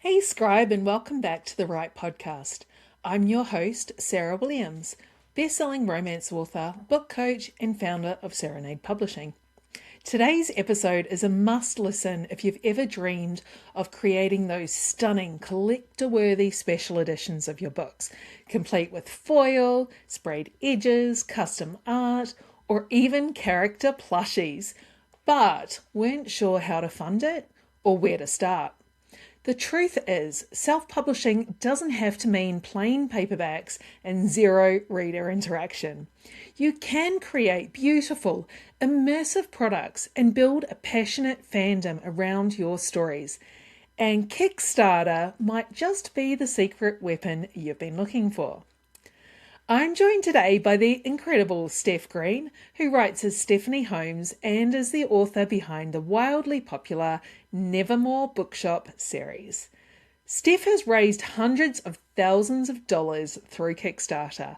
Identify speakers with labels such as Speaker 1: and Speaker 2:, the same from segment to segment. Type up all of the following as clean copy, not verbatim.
Speaker 1: Hey, Scribe, and welcome back to the Right Podcast. I'm your host, Sarah Williams, best-selling romance author, book coach, and founder of Serenade Publishing. Today's episode is a must-listen if you've ever dreamed of creating those stunning, collector-worthy special editions of your books, complete with foil, sprayed edges, custom art, or even character plushies, but weren't sure how to fund it or where to start. The truth is, self-publishing doesn't have to mean plain paperbacks and zero reader interaction. You can create beautiful, immersive products and build a passionate fandom around your stories. And Kickstarter might just be the secret weapon you've been looking for. I'm joined today by the incredible Steff Green, who writes as Steffanie Holmes and is the author behind the wildly popular Nevermore Bookshop series. Steff has raised hundreds of thousands of dollars through Kickstarter,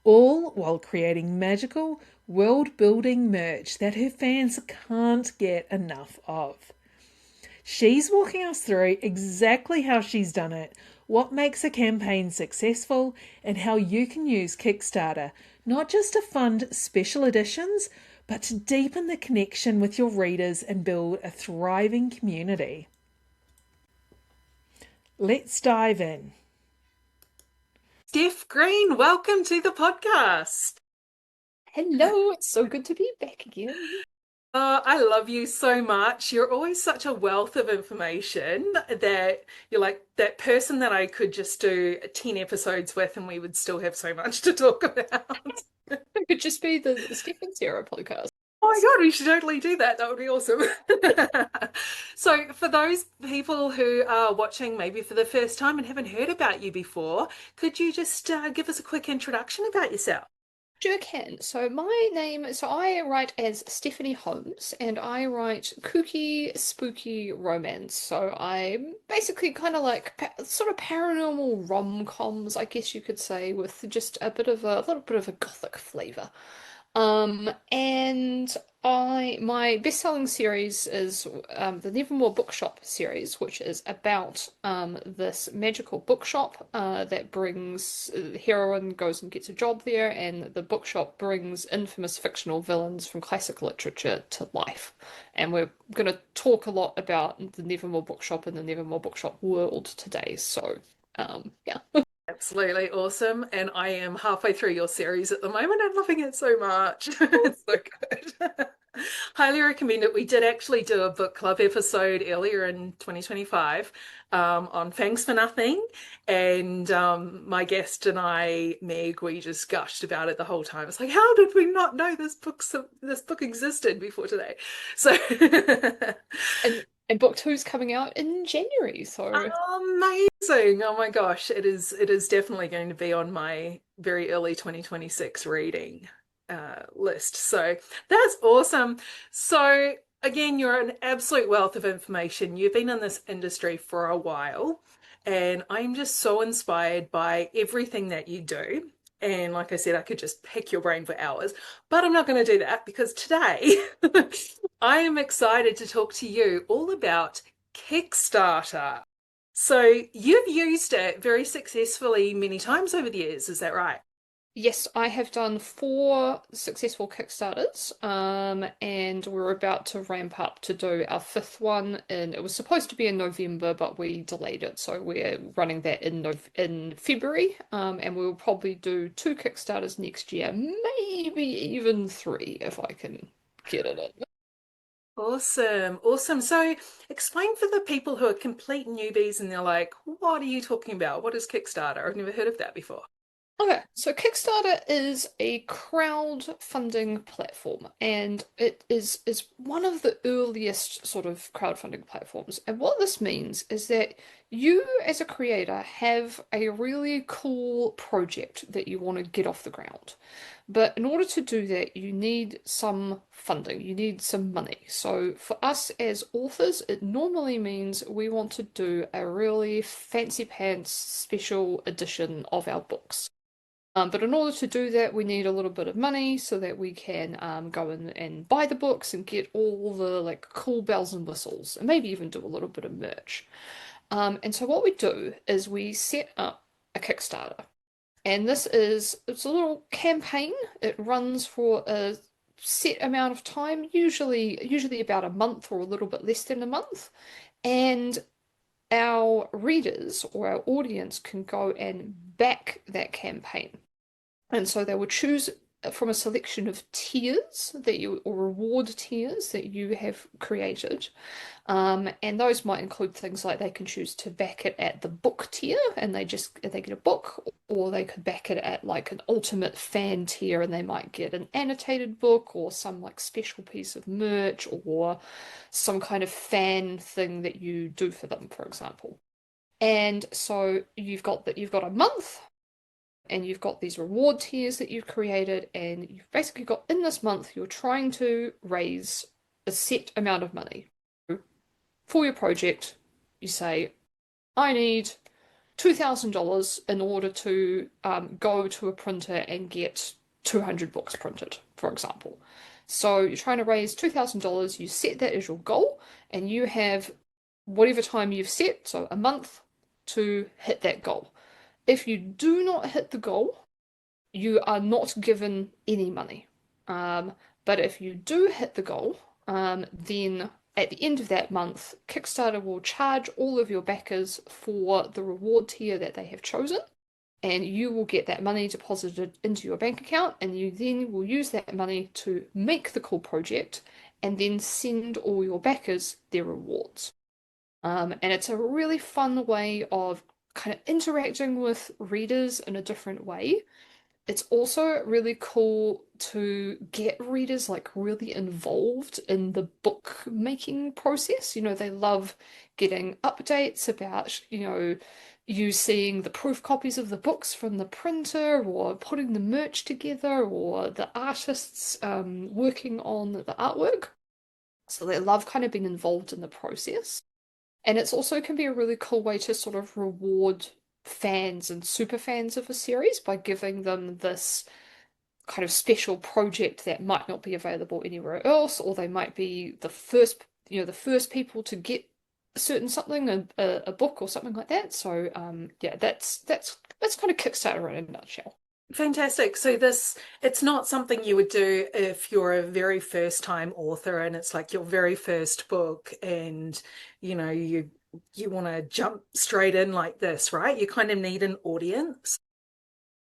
Speaker 1: all while creating magical, world-building merch that her fans can't get enough of. She's walking us through exactly how she's done it, what makes a campaign successful, and how you can use Kickstarter not just to fund special editions, but to deepen the connection with your readers and build a thriving community. Let's dive in. Steff Green, welcome to the podcast.
Speaker 2: Hello, it's so good to be back again.
Speaker 1: I love you so much. You're always such a wealth of information that you're like that person that I could just do 10 episodes with and we would still have so much to talk about.
Speaker 2: It could just be the Steff and Sarah podcast.
Speaker 1: Oh my God, we should totally do that. That would be awesome. So, for those people who are watching maybe for the first time and haven't heard about you before, could you just give us a quick introduction about yourself?
Speaker 2: Sure can. So I write as Steffanie Holmes and I write kooky, spooky romance. So I'm basically kind of like sort of paranormal rom-coms, I guess you could say, with just a little bit of a gothic flavor. And my best-selling series is the Nevermore Bookshop series, which is about this magical bookshop that brings the heroine goes and gets a job there, and the bookshop brings infamous fictional villains from classic literature to life. And we're going to talk a lot about the Nevermore Bookshop and the Nevermore Bookshop world today. So, yeah.
Speaker 1: Absolutely awesome. And I am halfway through your series at the moment. I'm loving it so much. It's so good. Highly recommend it. We did actually do a book club episode earlier in 2025 on Thanks for Nothing. And my guest and I, Meg, we just gushed about it the whole time. It's like, how did we not know this book existed before today? So
Speaker 2: And book two's coming out in January, so
Speaker 1: amazing. Oh my gosh, it is definitely going to be on my very early 2026 reading list. So that's awesome. So again, you're an absolute wealth of information. You've been in this industry for a while, and I'm just so inspired by everything that you do. And like I said, I could just pick your brain for hours, but I'm not going to do that because today I am excited to talk to you all about Kickstarter. So you've used it very successfully many times over the years, is that right?
Speaker 2: yes, I have done four successful Kickstarters, and we're about to ramp up to do our fifth one. And it was supposed to be in November, but we delayed it, so we're running that in February. And we'll probably do two Kickstarters next year, maybe even three if I can get it in.
Speaker 1: Awesome, awesome. So explain for the people who are complete newbies and they're like, what are you talking about? What is Kickstarter? I've never heard of that before.
Speaker 2: Okay, so Kickstarter is a crowdfunding platform, and it is one of the earliest sort of crowdfunding platforms. And what this means is that you, as a creator, have a really cool project that you want to get off the ground. But in order to do that, you need some funding, you need some money. So for us as authors, it normally means we want to do a really fancy pants special edition of our books. But in order to do that, we need a little bit of money so that we can go in and buy the books and get all the like cool bells and whistles, and maybe even do a little bit of merch. And so what we do is we set up a Kickstarter. And it's a little campaign. It runs for a set amount of time, usually about a month or a little bit less than a month. And our readers or our audience can go and back that campaign. And so they would choose from a selection of tiers or reward tiers that you have created. And those might include things like they can choose to back it at the book tier and they get a book, or they could back it at like an ultimate fan tier and they might get an annotated book or some like special piece of merch or some kind of fan thing that you do for them, for example. And so you've got a month and you've got these reward tiers that you've created, and you've basically got in this month you're trying to raise a set amount of money for your project. You say, I need $2,000 in order to go to a printer and get 200 books printed, for example. So you're trying to raise $2,000, you set that as your goal, and you have whatever time you've set, so a month, to hit that goal. If you do not hit the goal, you are not given any money. Um, but if you do hit the goal, then at the end of that month, Kickstarter will charge all of your backers for the reward tier that they have chosen, and you will get that money deposited into your bank account, and you then will use that money to make the cool project and then send all your backers their rewards. And it's a really fun way of kind of interacting with readers in a different way. It's also really cool to get readers like really involved in the book making process. They love getting updates about, you seeing the proof copies of the books from the printer or putting the merch together or the artists working on the artwork. So they love kind of being involved in the process. And it's also can be a really cool way to sort of reward fans and super fans of a series by giving them this kind of special project that might not be available anywhere else, or they might be the first people to get a certain something, a book or something like that. So yeah, that's kind of Kickstarter in a nutshell.
Speaker 1: Fantastic. So it's not something you would do if you're a very first time author and it's like your very first book and you want to jump straight in like this, right? You kind of need an audience.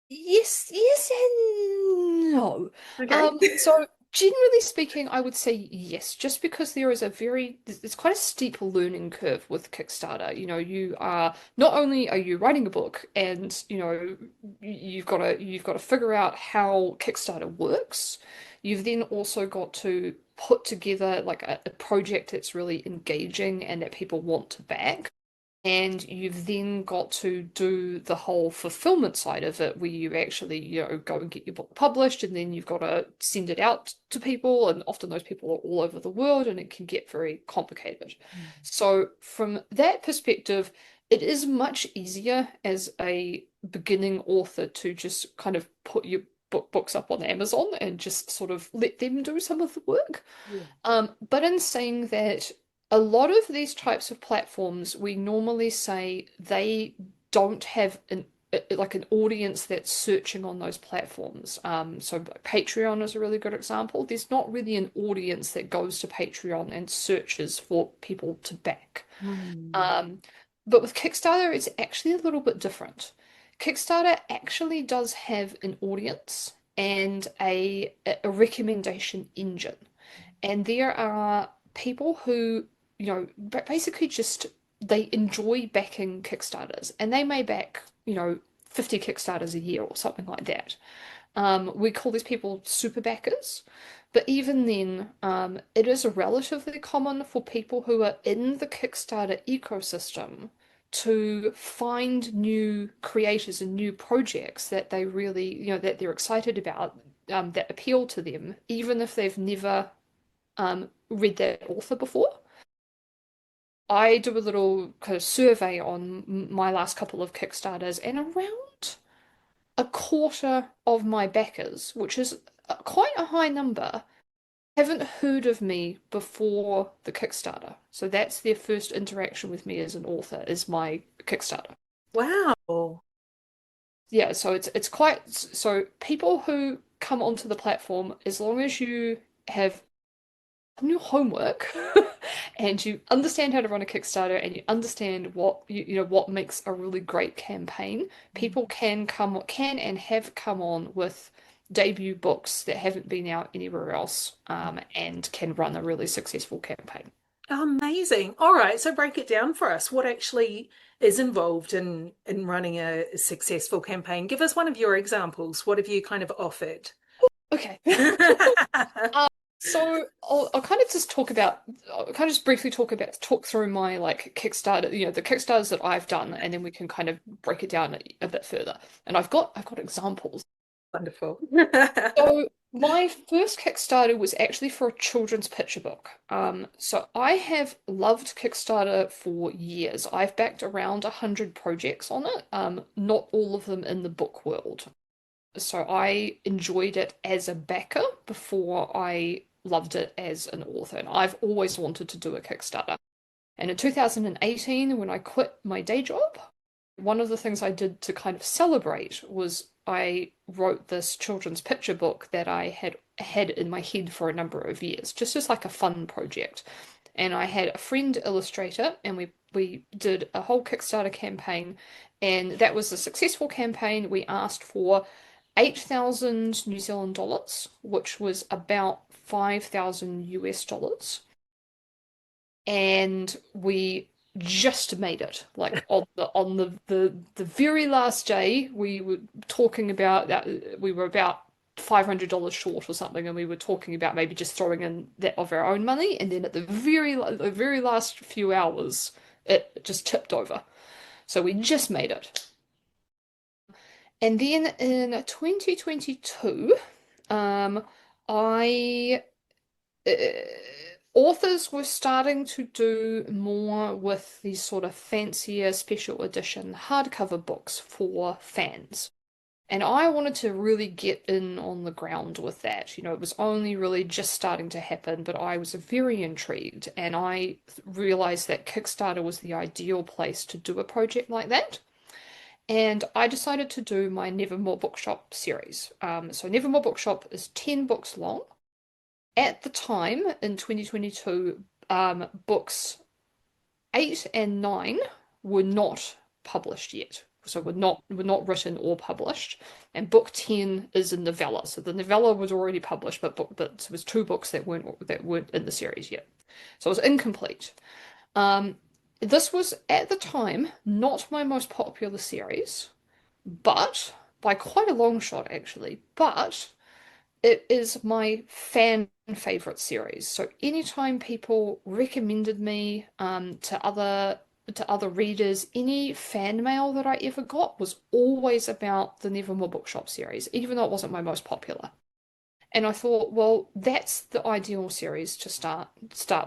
Speaker 2: Yes, and no.
Speaker 1: Okay.
Speaker 2: So generally speaking, I would say yes, just because it's quite a steep learning curve with Kickstarter. Not only are you writing a book and, you've got to figure out how Kickstarter works, you've then also got to put together like a project that's really engaging and that people want to back. And you've then got to do the whole fulfillment side of it, where you actually, go and get your book published, and then you've got to send it out to people, and often those people are all over the world, and it can get very complicated.
Speaker 1: Mm.
Speaker 2: So, from that perspective, it is much easier as a beginning author to just kind of put your books up on Amazon and just sort of let them do some of the work.
Speaker 1: Yeah.
Speaker 2: But in saying that, a lot of these types of platforms, we normally say they don't have like an audience that's searching on those platforms. So Patreon is a really good example. There's not really an audience that goes to Patreon and searches for people to back.
Speaker 1: Mm.
Speaker 2: Um, but with Kickstarter, it's actually a little bit different. Kickstarter actually does have an audience and a recommendation engine. And there are people who, basically just they enjoy backing Kickstarters and they may back, 50 Kickstarters a year or something like that. We call these people super backers. But even then, it is relatively common for people who are in the Kickstarter ecosystem to find new creators and new projects that they really, that they're excited about, that appeal to them, even if they've never read that author before. I do a little kind of survey on my last couple of Kickstarters, and a quarter of my backers, which is quite a high number, haven't heard of me before the Kickstarter. So that's their first interaction with me as an author, is my Kickstarter.
Speaker 1: Wow.
Speaker 2: Yeah, so it's quite so people who come onto the platform, as long as you have done your homework and you understand how to run a Kickstarter and you understand what you know what makes a really great campaign, people can and have come on with debut books that haven't been out anywhere else, and can run a really successful campaign.
Speaker 1: Amazing. All right, so break it down for us. What actually is involved in running a successful campaign? Give us one of your examples. What have you kind of offered?
Speaker 2: Okay. So I'll kind of just I'll kind of just briefly talk through my like Kickstarter, the Kickstarters that I've done, and then we can kind of break it down a bit further. And I've got examples.
Speaker 1: Wonderful.
Speaker 2: So my first Kickstarter was actually for a children's picture book. So I have loved Kickstarter for years. I've backed around 100 projects on it, not all of them in the book world. So I enjoyed it as a backer before I loved it as an author. And I've always wanted to do a Kickstarter. And in 2018, when I quit my day job, one of the things I did to kind of celebrate was I wrote this children's picture book that I had had in my head for a number of years, just as like a fun project. And I had a friend illustrator, and we did a whole Kickstarter campaign, and that was a successful campaign. We asked for 8,000 New Zealand dollars, which was about 5,000 US dollars. And we just made it. Like on the very last day, we were talking about that we were about $500 short or something, and we were talking about maybe just throwing in that of our own money, and then at the very last few hours, it just tipped over. So we just made it. And then in 2022, um, I uh, authors were starting to do more with these sort of fancier special edition hardcover books for fans. And I wanted to really get in on the ground with that. It was only really just starting to happen, but I was very intrigued, and I realized that Kickstarter was the ideal place to do a project like that. And I decided to do my Nevermore Bookshop series. So Nevermore Bookshop is 10 books long. At the time, in 2022, books 8 and 9 were not published yet. So were not written or published. And book 10 is a novella. So the novella was already published, but it was two books that weren't in the series yet. So it was incomplete. Um, this was at the time not my most popular series, but by quite a long shot actually. But it is my fan favorite series. So anytime people recommended me to other readers, any fan mail that I ever got was always about the Nevermore Bookshop series, even though it wasn't my most popular. And I thought, well, that's the ideal series to start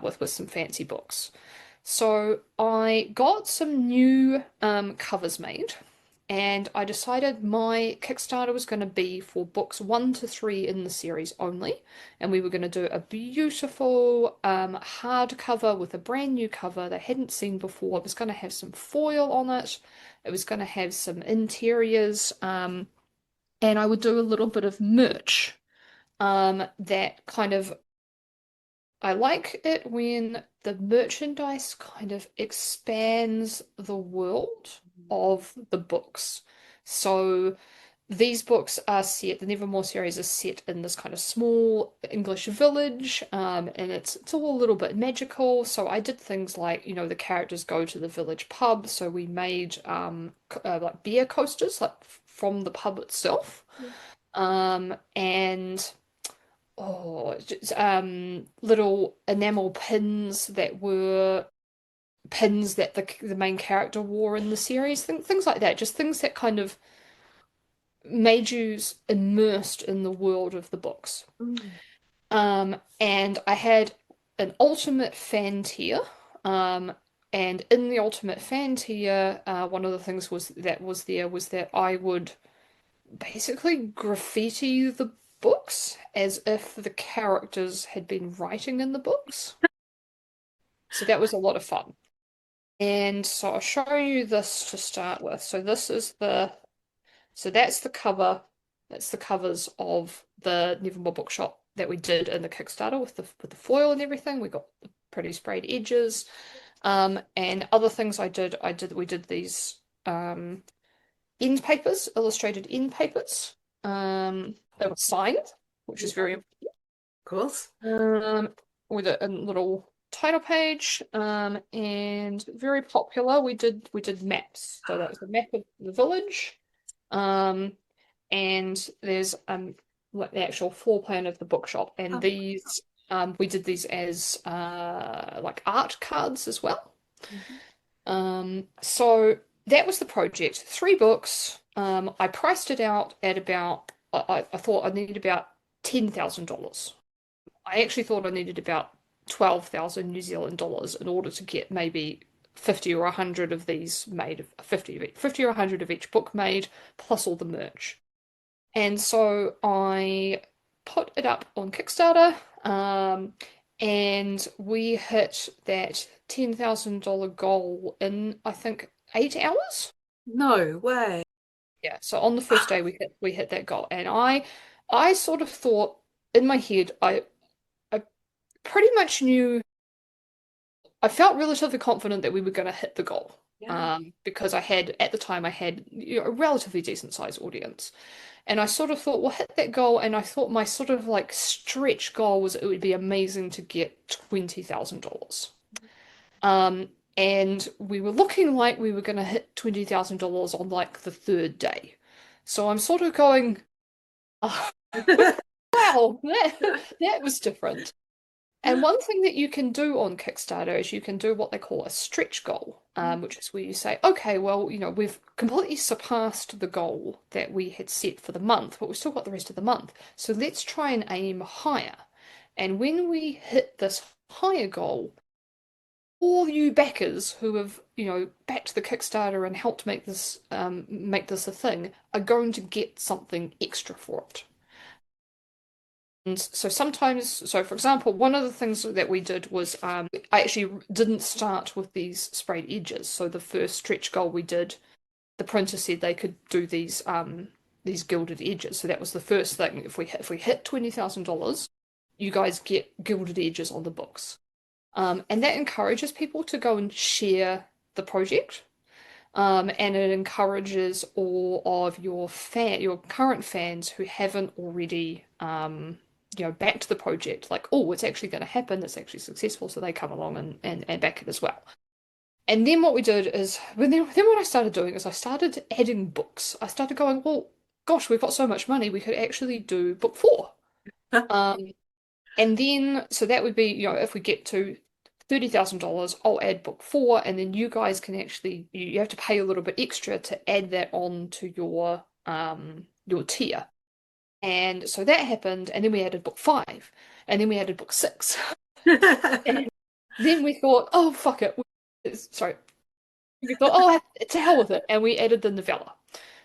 Speaker 2: with some fancy books. So I got some new covers made, and I decided my Kickstarter was going to be for books 1 to 3 in the series only, and we were going to do a beautiful hardcover with a brand new cover they hadn't seen before. It was going to have some foil on it. It was going to have some interiors, and I would do a little bit of merch that kind of I like it when the merchandise kind of expands the world of the books. So these books are set, the Nevermore series is set in this kind of small English village, and it's all a little bit magical. So I did things like, the characters go to the village pub, so we made like beer coasters, like from the pub itself. And just, little enamel pins that were pins that the main character wore in the series, things like that, just things that kind of made you immersed in the world of the books.
Speaker 1: Mm.
Speaker 2: And I had an ultimate fan tier. And in the ultimate fan tier, one of the things was that I would basically graffiti the books as if the characters had been writing in the books. So that was a lot of fun. And so I'll show you this to start with. So that's the cover. That's the covers of the Nevermore Bookshop that we did in the Kickstarter with the foil and everything. We got the pretty sprayed edges. And other things we did these end papers, illustrated end papers. They were signed, which is very important.
Speaker 1: Of course.
Speaker 2: With a little title page, and very popular. We did maps. So that was a map of the village, and there's like the actual floor plan of the bookshop, and these we did these as like art cards as well. So that was the project. 3 books. I priced it out at about, I thought I needed about $10,000. I actually thought I needed about 12,000 New Zealand dollars in order to get maybe 50 or 100 of these made, 50 or 100 of each book made, plus all the merch. And so I put it up on Kickstarter, and we hit that $10,000 goal in, I think, 8 hours.
Speaker 1: No way.
Speaker 2: Yeah, so on the first day we hit that goal, and I sort of thought in my head I pretty much knew. I felt relatively confident that we were going to hit the goal.
Speaker 1: Yeah.
Speaker 2: Because at the time I had, a relatively decent sized audience. And I sort of thought, we'll hit that goal. And I thought my sort of like stretch goal was it would be amazing to get $20,000. And we were looking like we were going to hit $20,000 on like the third day. So I'm sort of going, oh, wow, that was different. And one thing that you can do on Kickstarter is you can do what they call a stretch goal, which is where you say, okay, well, we've completely surpassed the goal that we had set for the month, but we've still got the rest of the month. So let's try and aim higher. And when we hit this higher goal, all you backers who have, backed the Kickstarter and helped make this a thing are going to get something extra for it. And so sometimes, so for example, one of the things that we did was I actually didn't start with these sprayed edges. So the first stretch goal we did, the printer said they could do these gilded edges. So that was the first thing. If we hit $20,000, you guys get gilded edges on the books, and that encourages people to go and share the project. And it encourages all of your current fans who haven't already backed the project, like, oh, it's actually going to happen, it's actually successful, so they come along and back it as well. And then what we did is, what I started doing is I started adding books. I started going, well, gosh, we've got so much money, we could actually do book 4. And then, so that would be, if we get to $30,000, I'll add book 4, and then you guys can actually, you have to pay a little bit extra to add that on to your tier. And so that happened, and then we added book 5, and then we added book 6. And then we thought, oh, fuck it. Sorry. We thought, oh, to hell with it. And we added the novella.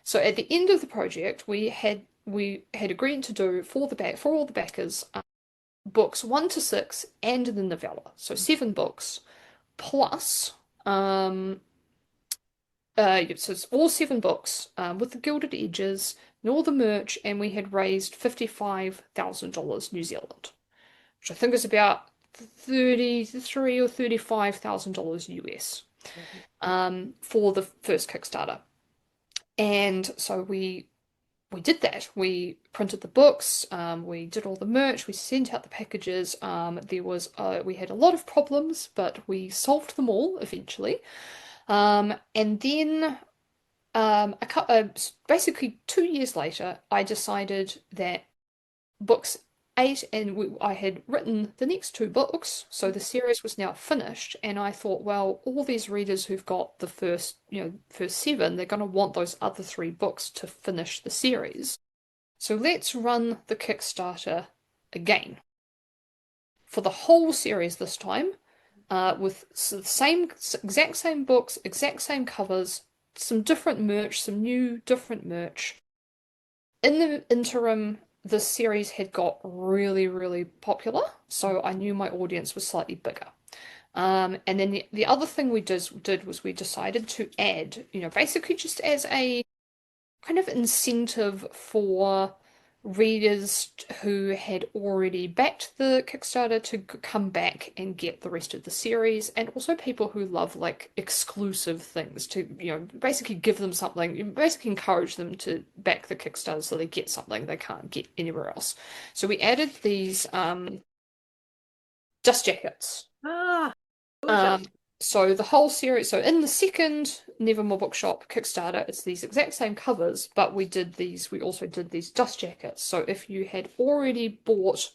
Speaker 2: So at the end of the project, we had agreed to do for all the backers, books 1 to 6 and the novella. So 7 books plus so it's all 7 books with the gilded edges and all the merch, and we had raised $55,000 New Zealand, which I think is about $33,000 or $35,000 US for the first Kickstarter. And so we did that. We printed the books, we did all the merch, we sent out the packages. We had a lot of problems, but we solved them all eventually. And then basically 2 years later, I decided that books 8 and I had written the next 2 books, so the series was now finished. And I thought, well, all these readers who've got the first 7, they're going to want those other 3 books to finish the series. So let's run the Kickstarter again for the whole series this time, with the exact same books, exact same covers, some different merch, some new different merch. In the interim, the series had got really, really popular, so I knew my audience was slightly bigger. And then the other thing we did was we decided to add, basically just as a kind of incentive for readers who had already backed the Kickstarter to come back and get the rest of the series, and also people who love like exclusive things to, basically give them something, basically encourage them to back the Kickstarter so they get something they can't get anywhere else. So we added these dust jackets.
Speaker 1: Ah, gorgeous.
Speaker 2: Um, so the whole series, so in the second Nevermore Bookshop Kickstarter, it's these exact same covers, but we also did these dust jackets. So if you had already bought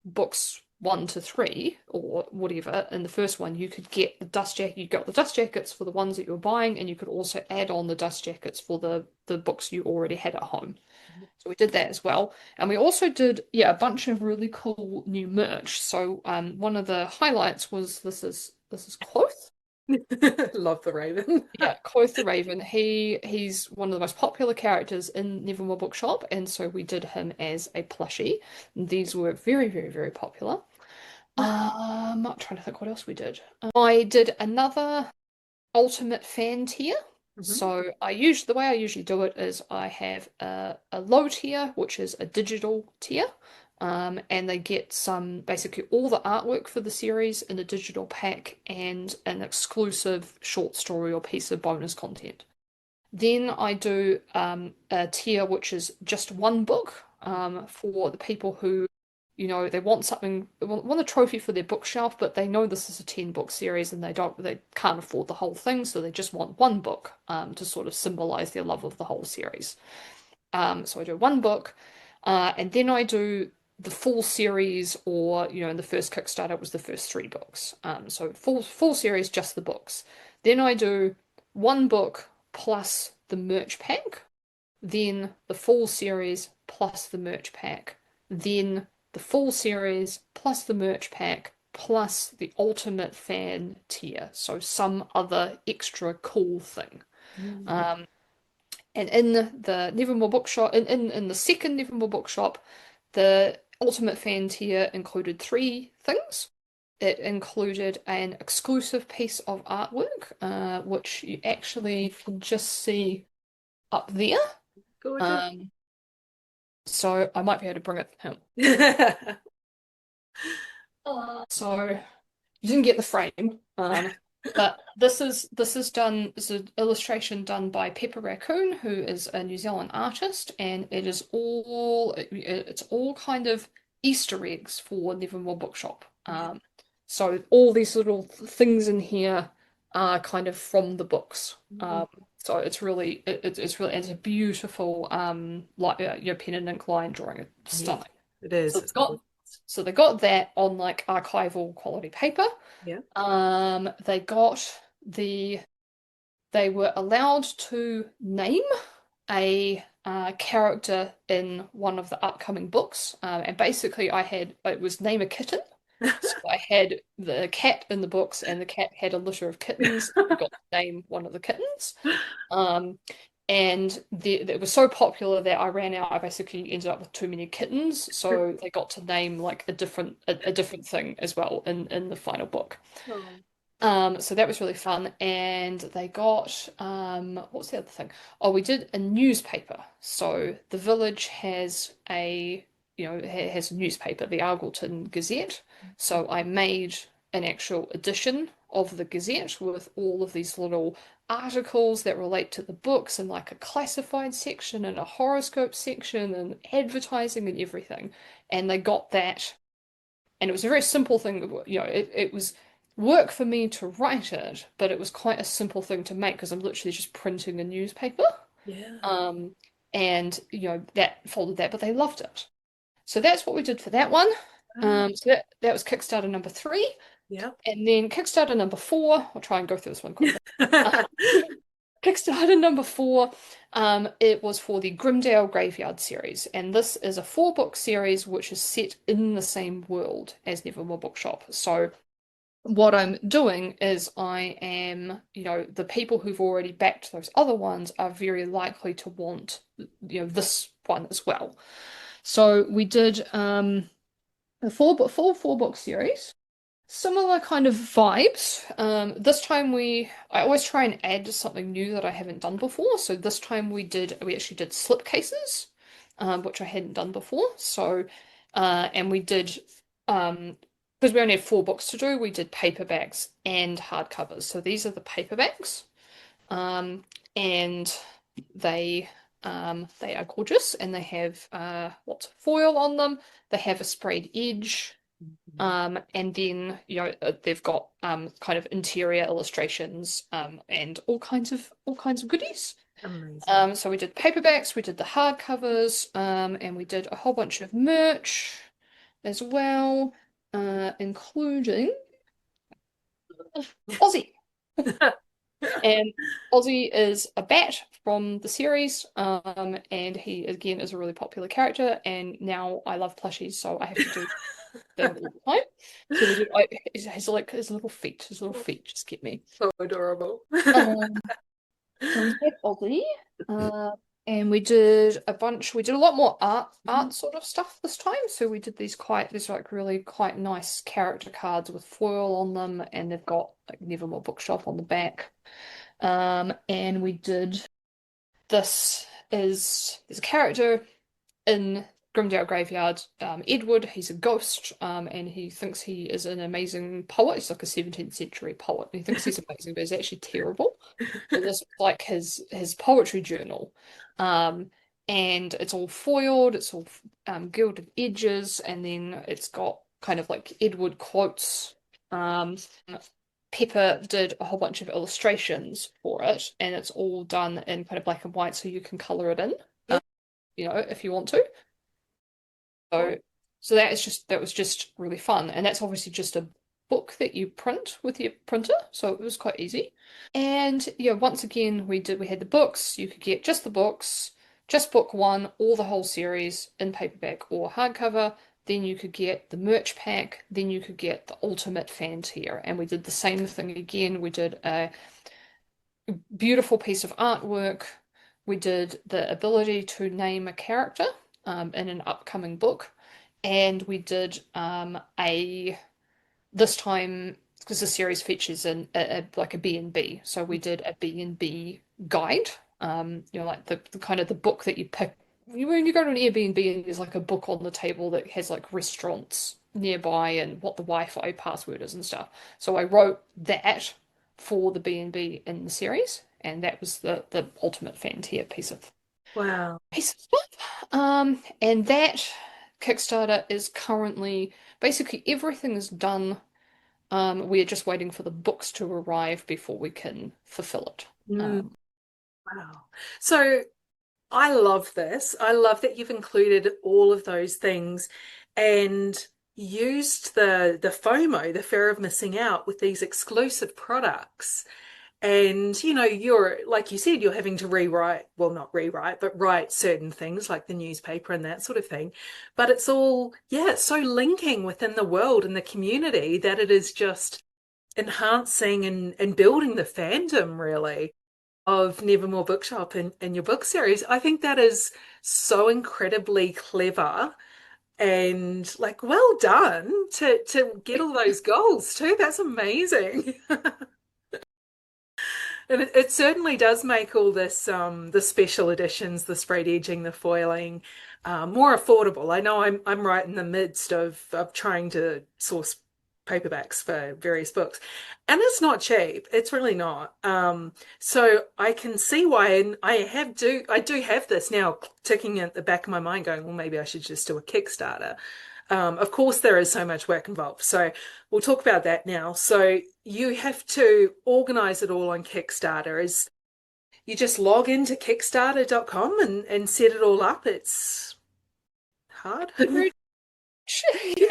Speaker 2: books 1 to 3 or whatever in the first one, you could get the dust jacket. You got the dust jackets for the ones that you were buying, and you could also add on the dust jackets for the books you already had at home. So we did that as well. And we also did, yeah, a bunch of really cool new merch. So one of the highlights was this is Quoth.
Speaker 1: Love the Raven.
Speaker 2: Yeah, Quoth the Raven. He's one of the most popular characters in Nevermore Bookshop, and so we did him as a plushie. These were very, very, very popular. I'm trying to think what else we did. I did another ultimate fan tier.
Speaker 1: Mhm.
Speaker 2: So the way I usually do it is I have a low tier, which is a digital tier, and they get basically all the artwork for the series in a digital pack and an exclusive short story or piece of bonus content. Then I do a tier which is just one book for the people who, they want something, want a trophy for their bookshelf, but they know this is a 10 book series and they can't afford the whole thing, so they just want one book to sort of symbolize their love of the whole series. So I do one book, and then I do the full series, or in the first Kickstarter it was the first 3 books. So full series, just the books. Then I do one book plus the merch pack, then the full series plus the merch pack, then the full series plus the merch pack plus the ultimate fan tier. So some other extra cool thing.
Speaker 1: Mm.
Speaker 2: Um, and in the Nevermore Bookshop, in the second Nevermore Bookshop, the Ultimate Fan tier included 3 things. It included an exclusive piece of artwork, which you actually can just see up there.
Speaker 1: Gorgeous.
Speaker 2: Um, so I might be able to bring it home. So you didn't get the frame, but this is an illustration done by Pepper Raccoon, who is a New Zealand artist, and it's all kind of Easter eggs for Nevermore Bookshop. So all these little things in here are kind of from the books. So it's a beautiful like your pen and ink line drawing. It's
Speaker 1: Yeah,
Speaker 2: stunning.
Speaker 1: it
Speaker 2: So
Speaker 1: is.
Speaker 2: it's
Speaker 1: It's
Speaker 2: got
Speaker 1: gorgeous.
Speaker 2: so they got that on like archival quality paper.
Speaker 1: Yeah.
Speaker 2: They got they were allowed to name a character in one of the upcoming books. And basically it was name a kitten. So I had the cat in the books, and the cat had a litter of kittens. I got to name one of the kittens. Um, and it was so popular that I ran out. I basically ended up with too many kittens, so they got to name like a different thing as well in the final book.
Speaker 1: Oh.
Speaker 2: So that was really fun, and they got what's the other thing? Oh, we did a newspaper. So the village has a newspaper, the Argleton Gazette. So I made an actual edition of the Gazette with all of these little articles that relate to the books, and like a classified section and a horoscope section and advertising and everything. And they got that, and it was a very simple thing. It was work for me to write it, but it was quite a simple thing to make because I'm literally just printing a newspaper.
Speaker 1: Yeah.
Speaker 2: Um, and that followed that, but they loved it. So that's what we did for that one.
Speaker 1: Ah,
Speaker 2: So that was Kickstarter number 3.
Speaker 1: yeah.
Speaker 2: And then Kickstarter number 4, I'll try and go through this one quickly. Uh, Kickstarter number 4, it was for the Grimdale Graveyard series, and this is a 4-book series which is set in the same world as Nevermore Bookshop. So what I'm doing is the people who've already backed those other ones are very likely to want, this one as well. So we did a four book series. Similar kind of vibes. This time I always try and add something new that I haven't done before. So this time we actually did slipcases, which I hadn't done before. So, and we did, because we only had 4 books to do, we did paperbacks and hardcovers. So these are the paperbacks, and they, they are gorgeous, and they have lots of foil on them. They have a sprayed edge. And then they've got kind of interior illustrations and all kinds of goodies.
Speaker 1: Amazing.
Speaker 2: So we did paperbacks, we did the hardcovers, and we did a whole bunch of merch as well, including Aussie. And Aussie is a bat from the series, and he again is a really popular character. And now I love plushies, so I have to do them all the time. So we do. His little feet just get me.
Speaker 1: So adorable.
Speaker 2: Um, so we did Aussie, uh, and we did a bunch. We did a lot more art sort of stuff this time. So we did these like really quite nice character cards with foil on them, and they've got like Nevermore Bookshop on the back. And we did there's a character in Grimdale Graveyard, Edward. He's a ghost, and he thinks he is an amazing poet. He's like a 17th century poet. He thinks he's amazing, but he's actually terrible. So this is like his poetry journal. Um, and it's all foiled, it's all gilded edges, and then it's got kind of like Edward quotes. Pepper did a whole bunch of illustrations for it, and it's all done in kind of black and white, so you can color it in, if you want to. So, so that was just really fun, and that's obviously just a book that you print with your printer, so it was quite easy. And yeah, once again, we had the books. You could get just the books, just book one, or the whole series in paperback or hardcover. Then you could get the merch pack. Then you could get the ultimate fan tier, and we did the same thing again. We did a beautiful piece of artwork. We did the ability to name a character in an upcoming book, and we did a this time because the series features like a B&B, so we did a B&B guide. Like the kind of the book that you pick when you go to an Airbnb and there's like a book on the table that has like restaurants nearby and what the Wi-Fi password is and stuff. So I wrote that for the B&B in the series, and that was the ultimate fan tier
Speaker 1: Wow.
Speaker 2: piece of stuff. And that Kickstarter is currently basically everything is done. We're just waiting for the books to arrive before we can fulfill it.
Speaker 1: Mm, wow. So I love this. I love that you've included all of those things and used the FOMO, the fear of missing out, with these exclusive products. And, you're, like you said, you're having to rewrite, well, not rewrite, but write certain things like the newspaper and that sort of thing. But it's all, yeah, it's so linking within the world and the community that it is just enhancing and building the fandom, really, of Nevermore Bookshop and your book series. I think that is so incredibly clever and like well done to get all those goals too. That's amazing. And it certainly does make all this the special editions, the sprayed edging, the foiling, more affordable. I know I'm right in the midst of trying to source paperbacks for various books, and it's not cheap. It's really not. So I can see why, and I do have this now ticking at the back of my mind, going, well, maybe I should just do a Kickstarter. Of course, there is so much work involved. So we'll talk about that now. So you have to organize it all on Kickstarter. Is you just log into Kickstarter.com and set it all up. It's hard.
Speaker 2: Yeah,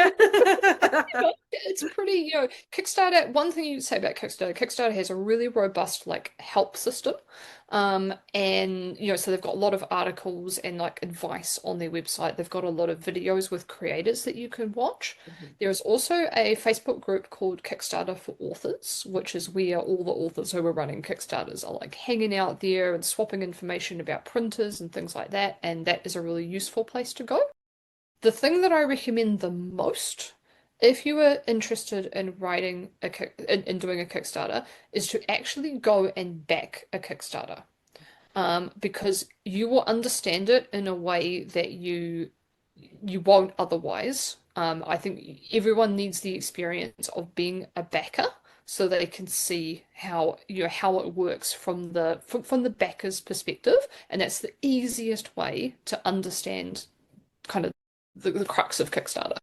Speaker 2: It's pretty, Kickstarter, one thing you would say about Kickstarter, Kickstarter has a really robust like help system. And so they've got a lot of articles and like advice on their website. They've got a lot of videos with creators that you can watch.
Speaker 1: Mhm.
Speaker 2: There is also a Facebook group called Kickstarter for Authors, which is where all the authors who are running Kickstarters are like hanging out there and swapping information about printers and things like that. And that is a really useful place to go. The thing that I recommend the most, if you are interested in writing in doing a Kickstarter, is to actually go and back a Kickstarter. Because you will understand it in a way that you won't otherwise. I think everyone needs the experience of being a backer so they can see how it works from the backer's perspective, and that's the easiest way to understand kind of the crux of Kickstarter.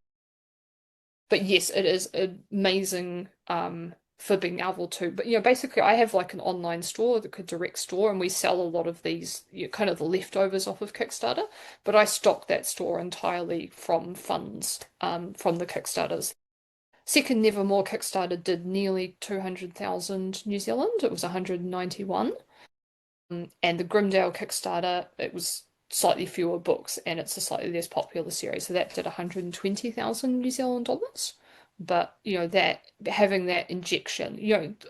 Speaker 2: But yes, it is amazing for being able to. But basically, I have like an online store, like a direct store, and we sell a lot of these kind of the leftovers off of Kickstarter. But I stock that store entirely from funds from the Kickstarters. Second Nevermore Kickstarter did nearly 200,000 New Zealand. It was 191. And the Grimdale Kickstarter, it was slightly fewer books and it's a slightly less popular series. So that did 120,000 New Zealand dollars. But, that having that injection,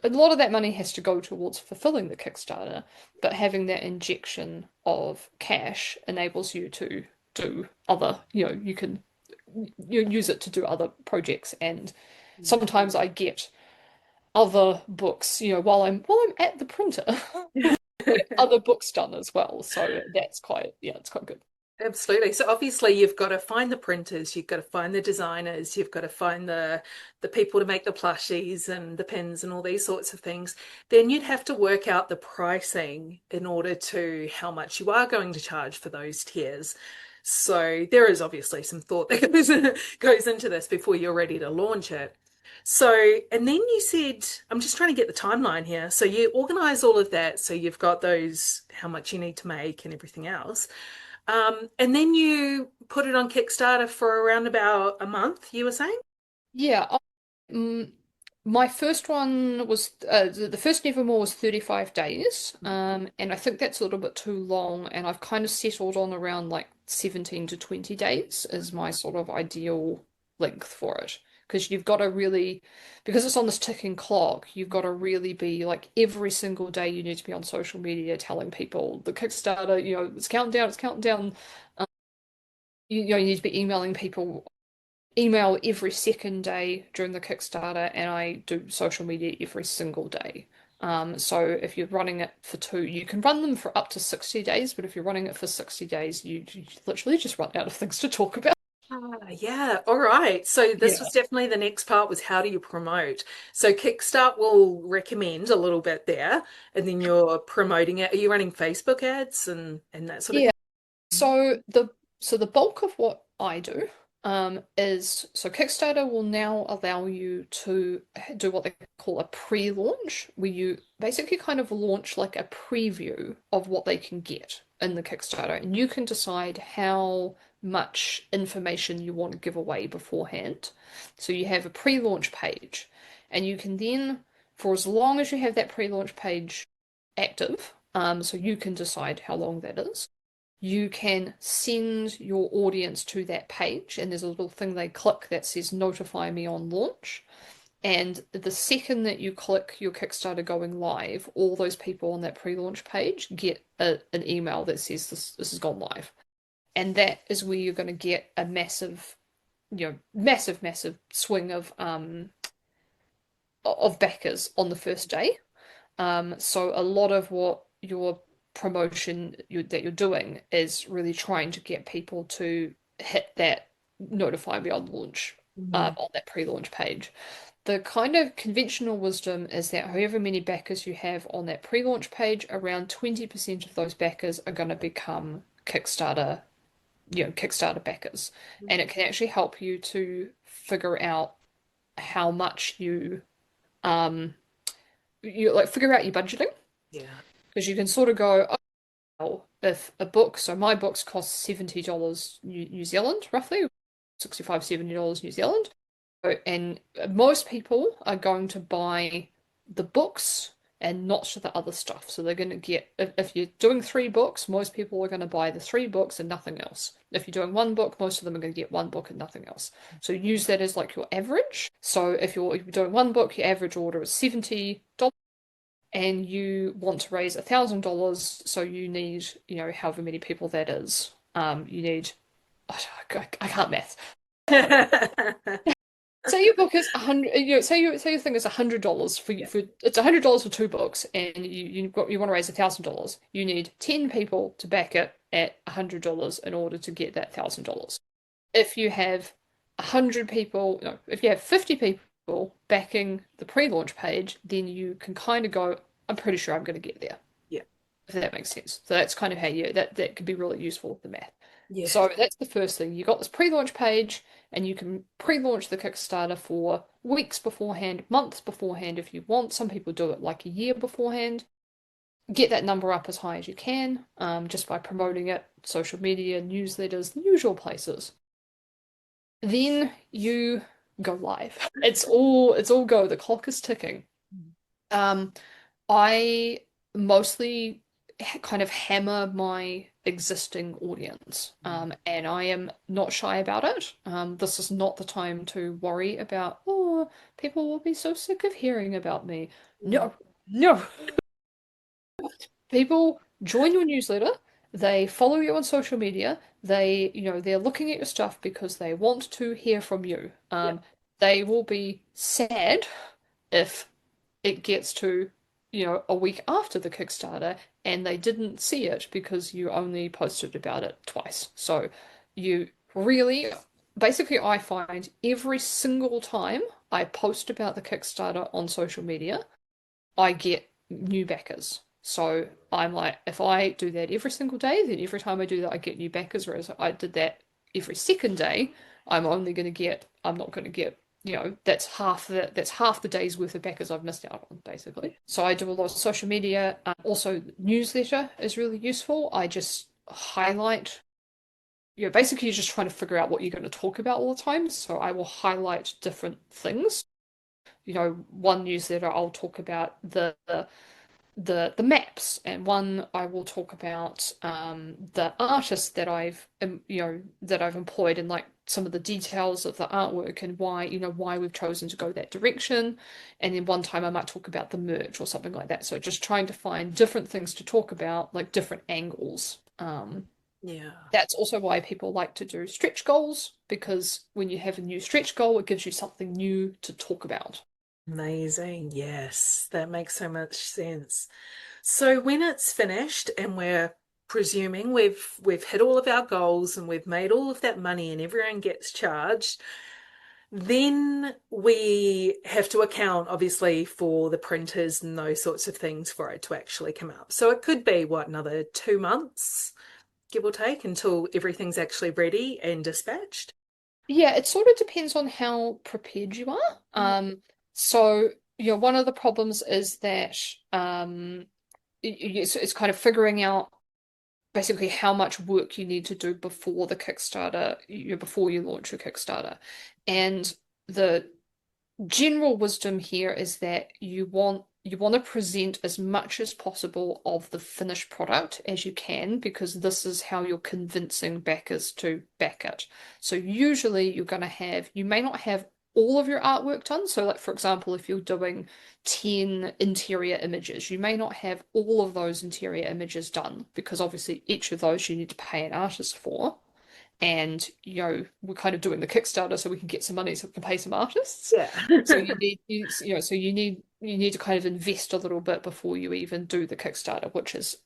Speaker 2: a lot of that money has to go towards fulfilling the Kickstarter, but having that injection of cash enables you to do other, you can use it to do other projects. And sometimes I get other books, while I'm at the printer. Get other books done as well. So that's it's quite good.
Speaker 1: Absolutely. So obviously you've got to find the printers, you've got to find the designers, you've got to find the people to make the plushies and the pins and all these sorts of things. Then you'd have to work out the pricing in order to how much you are going to charge for those tiers. So there is obviously some thought that goes into this before you're ready to launch it. So, and then you said, I'm just trying to get the timeline here. So you organize all of that. So you've got those, how much you need to make and everything else. And then you put it on Kickstarter for around about a month, you were saying?
Speaker 2: Yeah. Um, my first one was the first Nevermore was 35 days. And I think that's a little bit too long. And I've kind of settled on around like 17 to 20 days as my sort of ideal length for it. Because you've got to really, because it's on this ticking clock, you've got to really be like every single day you need to be on social media telling people the Kickstarter, it's counting down, it's counting down. Um, you need to be emailing people, email every second day during the Kickstarter, and I do social media every single day. So if you're running it for two, you can run them for up to 60 days, but if you're running it for 60 days, you literally just run out of things to talk about.
Speaker 1: Yeah, all right. So this
Speaker 2: Yeah.
Speaker 1: was definitely the next part was how do you promote? So Kickstart will recommend a little bit there, and then you're promoting it. Are you running Facebook ads and that sort of
Speaker 2: Yeah.
Speaker 1: thing?
Speaker 2: So the bulk of what I do is so Kickstarter will now allow you to do what they call a pre-launch, where you basically kind of launch like a preview of what they can get in the Kickstarter, and you can decide how much information you want to give away beforehand. So you have a pre-launch page, and you can then, for as long as you have that pre-launch page active, so you can decide how long that is, you can send your audience to that page, and there's a little thing they click that says notify me on launch. And the second that you click your Kickstarter going live, all those people on that pre-launch page get an email that says this has gone live. And that is where you're going to get a massive, massive swing of backers on the first day. So a lot of what your that you're doing is really trying to get people to hit that notify me on launch
Speaker 1: Mhm.
Speaker 2: on that pre-launch page. The kind of conventional wisdom is that however many backers you have on that pre-launch page, around 20% of those backers are going to become Kickstarter backers. And it can actually help you to figure out how much you like figure out your budgeting
Speaker 1: Yeah.
Speaker 2: because you can sort of go, oh, well, if a book, so my books cost $70 New Zealand roughly. 65, $70 New Zealand. And most people are going to buy the books and not the other stuff. So they're going to get, if you're doing 3 books, most people are going to buy the 3 books and nothing else. If you're doing 1 book, most of them are going to get 1 book and nothing else. So use that as like your average. So if you're doing 1 book, your average order is $70 and you want to raise $1,000. So you need, however many people that is. You need, I can't math. Say your book is 100. Say your thing is $100 for you.
Speaker 1: Yeah.
Speaker 2: For it's $100 for 2 books, and you want to raise $1,000. You need 10 people to back it at $100 in order to get that $1,000. If you have 100 people, no, if you have 50 people backing the pre-launch page, then you can kind of go, I'm pretty sure I'm going to get there.
Speaker 1: Yeah.
Speaker 2: If that makes sense. So that's kind of how that could be really useful with the math.
Speaker 1: Yeah.
Speaker 2: So that's the first thing. You got this pre-launch page, and you can pre-launch the Kickstarter for weeks beforehand, months beforehand if you want. Some people do it like a year beforehand. Get that number up as high as you can, just by promoting it, social media, newsletters, the usual places. Then you go live. It's all go. The clock is ticking. Um, I mostly kind of hammer my existing audience, and I am not shy about it. This is not the time to worry about, oh, people will be so sick of hearing about me.
Speaker 1: Mm.
Speaker 2: No, no. People join your newsletter, they follow you on social media, they're looking at your stuff because they want to hear from you.
Speaker 1: Yeah.
Speaker 2: They will be sad if it gets to, a week after the Kickstarter and they didn't see it because you only posted about it twice. So you really, basically, I find every single time I post about the Kickstarter on social media, I get new backers. So I'm like, if I do that every single day, then every time I do that, I get new backers. Whereas I did that every second day, I'm not going to get, that's half the day's worth of backers I've missed out on, basically. So I do a lot of social media. Also, newsletter is really useful. I just highlight, basically you're just trying to figure out what you're going to talk about all the time. So I will highlight different things. One newsletter I'll talk about the maps, and one I will talk about the artists that I've employed, and like some of the details of the artwork and why we've chosen to go that direction. And then one time I might talk about the merch or something like that. So just trying to find different things to talk about, like different angles.
Speaker 1: Yeah.
Speaker 2: That's also why people like to do stretch goals, because when you have a new stretch goal, it gives you something new to talk about.
Speaker 1: Amazing. Yes, that makes so much sense. So when it's finished and we're presuming we've hit all of our goals and we've made all of that money and everyone gets charged, then we have to account obviously for the printers and those sorts of things for it to actually come up. So it could be another 2 months, give or take, until everything's actually ready and dispatched.
Speaker 2: Yeah, it sort of depends on how prepared you are.
Speaker 1: Yeah.
Speaker 2: So, one of the problems is that it's kind of figuring out basically how much work you need to do before the Kickstarter, before you launch your Kickstarter. And the general wisdom here is that you want to present as much as possible of the finished product as you can, because this is how you're convincing backers to back it. So usually you may not have all of your artwork done. So like for example, if you're doing 10 interior images, you may not have all of those interior images done, because obviously each of those you need to pay an artist for. And we're kind of doing the Kickstarter so we can get some money so we can pay some artists.
Speaker 1: Yeah.
Speaker 2: So you need to kind of invest a little bit before you even do the Kickstarter, which is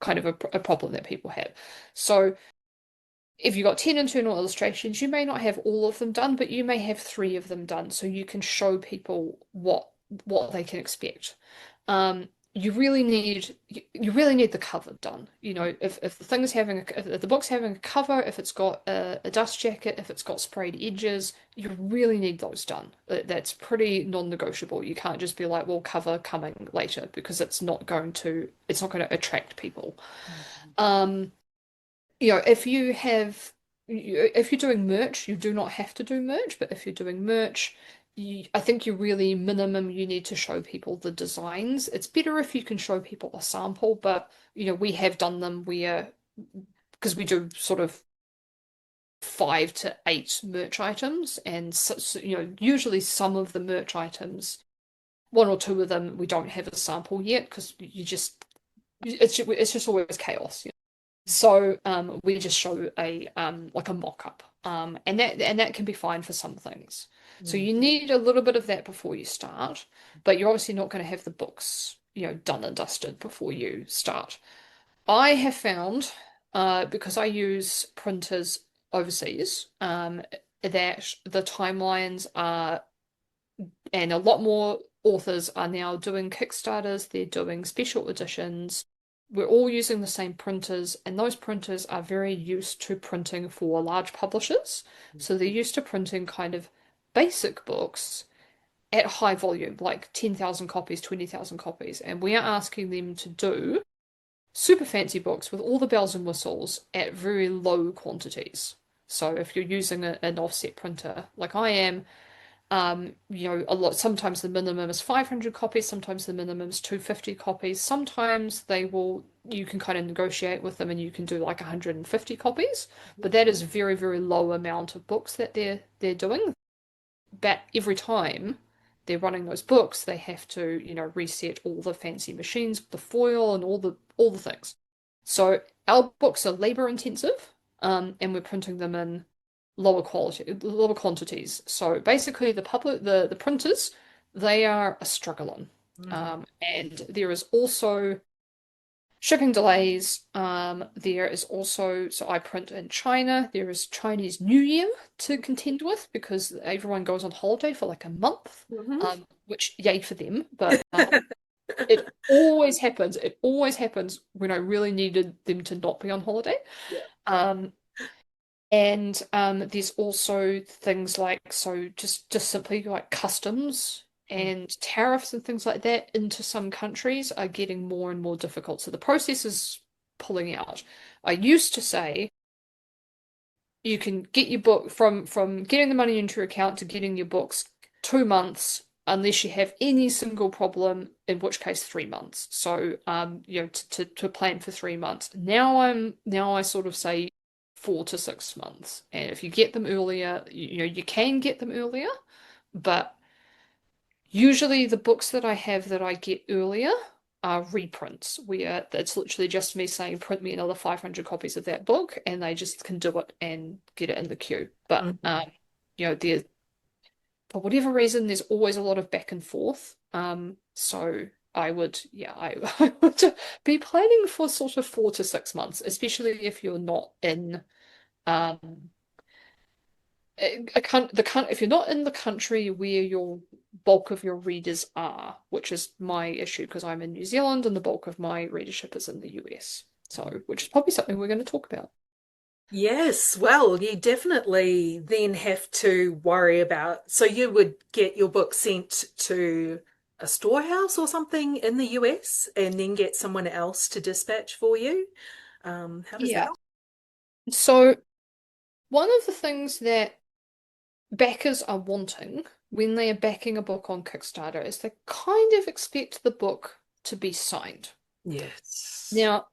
Speaker 2: kind of a problem that people have. So if you've got 10 internal illustrations, you may not have all of them done, but you may have 3 of them done, so you can show people what they can expect. You really need the cover done. If the thing is if the book's having a cover, if it's got a dust jacket, if it's got sprayed edges, you really need those done. That's pretty non-negotiable. You can't just be like, well, cover coming later, because it's not going to attract people. If you have if you're doing merch, you do not have to do merch, but if you're doing merch, I think you really minimum you need to show people the designs. It's better if you can show people a sample, but we have done them where because we do sort of 5 to 8 merch items, and usually some of the merch items, one or two of them, we don't have a sample yet because it's just always chaos. So we just show a like a mock-up. And that can be fine for some things. So
Speaker 1: Mm.
Speaker 2: you need a little bit of that before you start, but you're obviously not going to have the books, done and dusted before you start. I have found, because I use printers overseas, that the timelines are, and a lot more authors are now doing Kickstarters, they're doing special editions. We're all using the same printers, and those printers are very used to printing for large publishers. So they're used to printing kind of basic books at high volume, like 10,000 copies, 20,000 copies. And we are asking them to do super fancy books with all the bells and whistles at very low quantities. So if you're using an offset printer like I am, a lot, sometimes the minimum is 500 copies, sometimes the minimum is 250 copies. Sometimes you can kind of negotiate with them and you can do like 150 copies, but that is a very, very low amount of books that they're doing. But every time they're running those books, they have to, reset all the fancy machines, the foil and all the things. So our books are labor intensive, and we're printing them in lower quantities. So basically the printers, they are a struggling.
Speaker 1: Mhm.
Speaker 2: And there is also shipping delays. There is also, so I print in China. There is Chinese New Year to contend with because everyone goes on holiday for like a month,
Speaker 1: Mhm.
Speaker 2: which yay for them. But it always happens. It always happens when I really needed them to not be on holiday.
Speaker 1: Yeah.
Speaker 2: Um, and there's also things like, so just simply like customs
Speaker 1: Mm.
Speaker 2: and tariffs and things like that into some countries are getting more and more difficult. So the process is pulling out. I used to say you can get your book from getting the money into your account to getting your books 2 months unless you have any single problem, in which case 3 months. So to plan for 3 months. Now I sort of say 4 to 6 months. And if you get them earlier, you can get them earlier, but usually the books that I have that I get earlier are reprints where it's literally just me saying, print me another 500 copies of that book, and they just can do it and get it in the queue. But
Speaker 1: Mhm.
Speaker 2: there for whatever reason, there's always a lot of back and forth. So I would be planning for sort of 4 to 6 months, especially if you're not in um if you're not in the country where your bulk of your readers are, which is my issue because I'm in New Zealand and the bulk of my readership is in the US. So, which is probably something we're going to talk about.
Speaker 1: Yes, well, you definitely then have to worry about. So you would get your book sent to a storehouse or something in the US and then get someone else to dispatch for you. How does that?
Speaker 2: Yeah. So, one of the things that backers are wanting when they are backing a book on Kickstarter is they kind of expect the book to be signed.
Speaker 1: Yes.
Speaker 2: Now,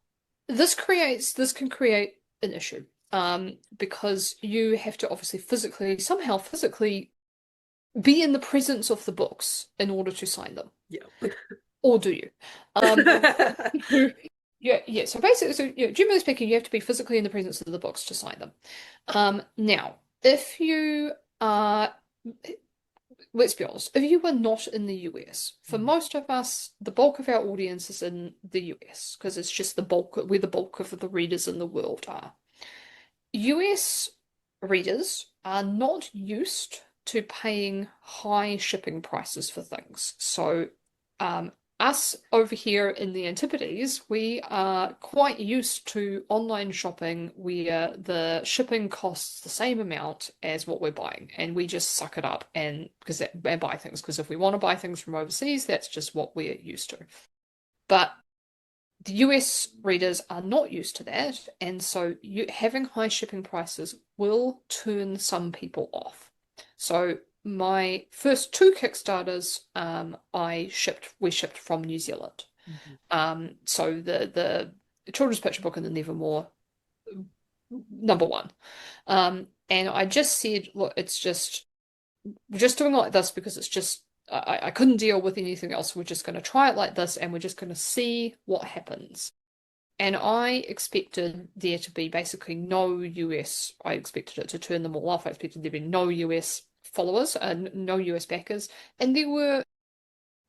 Speaker 2: this can create an issue, because you have to obviously somehow physically be in the presence of the books in order to sign them.
Speaker 1: Yeah.
Speaker 2: Or do you? Um, yeah. So basically, generally speaking, you have to be physically in the presence of the books to sign them. Now, if you are, let's be honest, if you are not in the US, for most of us, the bulk of our audience is in the US because it's just where the bulk of the readers in the world are. US readers are not used to paying high shipping prices for things. So, us over here in the Antipodes, we are quite used to online shopping where the shipping costs the same amount as what we're buying, and we just suck it up and buy things. Because if we want to buy things from overseas, that's just what we're used to. But the US readers are not used to that, and so having high shipping prices will turn some people off. So my first two Kickstarters, we shipped from New Zealand.
Speaker 1: Mhm.
Speaker 2: So the children's picture book and the Nevermore number one. And I just said, look, it's just we're just doing it like this because it's just I couldn't deal with anything else. We're just going to try it like this, and we're just going to see what happens. And I expected there to be basically no US. I expected it to turn them all off. I expected there to be no US followers and no US backers. And there were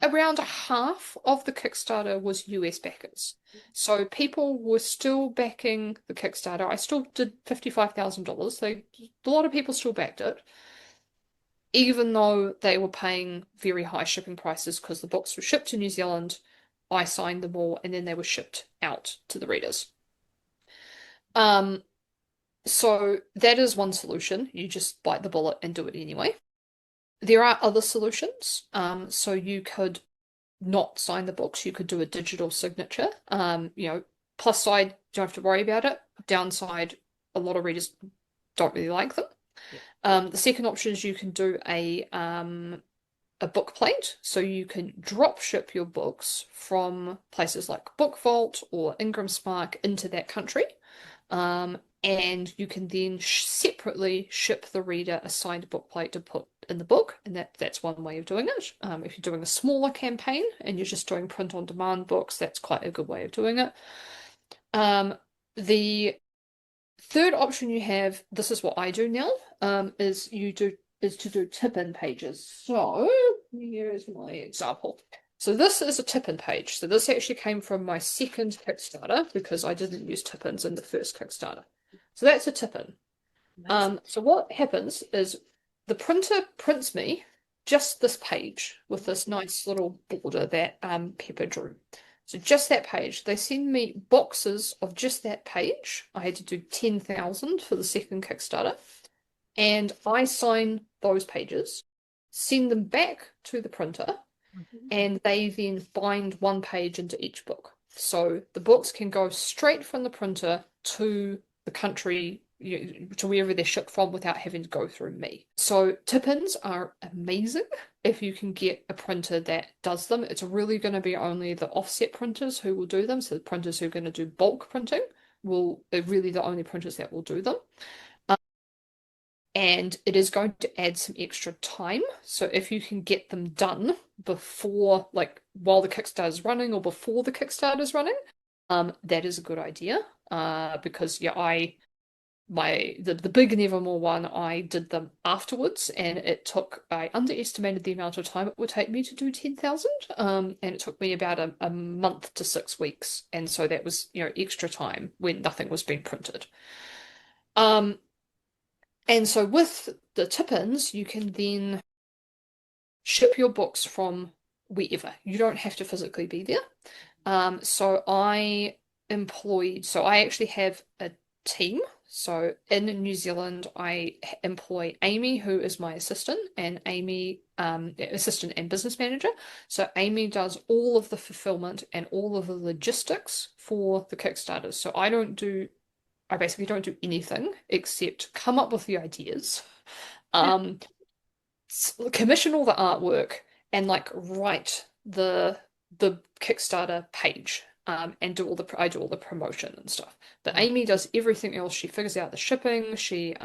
Speaker 2: around half of the Kickstarter was US backers. So people were still backing the Kickstarter. I still did $55,000. A lot of people still backed it, even though they were paying very high shipping prices because the books were shipped to New Zealand. I signed them all and then they were shipped out to the readers. Um, so that is one solution. You just bite the bullet and do it anyway. There are other solutions. So you could not sign the books. You could do a digital signature. Plus side, you don't have to worry about it. Downside, a lot of readers don't really like them.
Speaker 1: Yeah.
Speaker 2: The second option is you can do a book plate, so you can drop ship your books from places like Book Vault or Ingram Spark into that country. And you can then separately ship the reader a signed book plate to put in the book, and that's one way of doing it. If you're doing a smaller campaign and you're just doing print on demand books, that's quite a good way of doing it. The third option you have, this is what I do now, is to do tip-in pages. So here's my example. So this is a tip-in page. So this actually came from my second Kickstarter because I didn't use tip-ins in the first Kickstarter. So that's a tip-in. So what happens is the printer prints me just this page with this nice little border that Pepper drew. So just that page. They send me boxes of just that page. I had to do 10,000 for the second Kickstarter. And I sign those pages, send them back to the printer, and they then bind one page into each book. So the books can go straight from the printer to the country, to wherever they're shipped from without having to go through me. So tip-ins are amazing if you can get a printer that does them. It's really going to be only the offset printers who will do them. So the printers who are going to do bulk printing are really the only printers that will do them. And it is going to add some extra time. So if you can get them done before, like while the Kickstarter is running or before the Kickstarter is running, that is a good idea. Because yeah, the big Nevermore one, I did them afterwards, and I underestimated the amount of time it would take me to do 10,000. And it took me about a month to 6 weeks, and so that was extra time when nothing was being printed. And so with the tip-ins, you can then ship your books from wherever. You don't have to physically be there. So I actually have a team. So in New Zealand, I employ Amy, who is my assistant, and assistant and business manager. So Amy does all of the fulfillment and all of the logistics for the Kickstarters. So I basically don't do anything except come up with the ideas, um, commission all the artwork, and like write the Kickstarter page, and I do all the promotion and stuff. But Amy does everything else. She figures out the shipping. She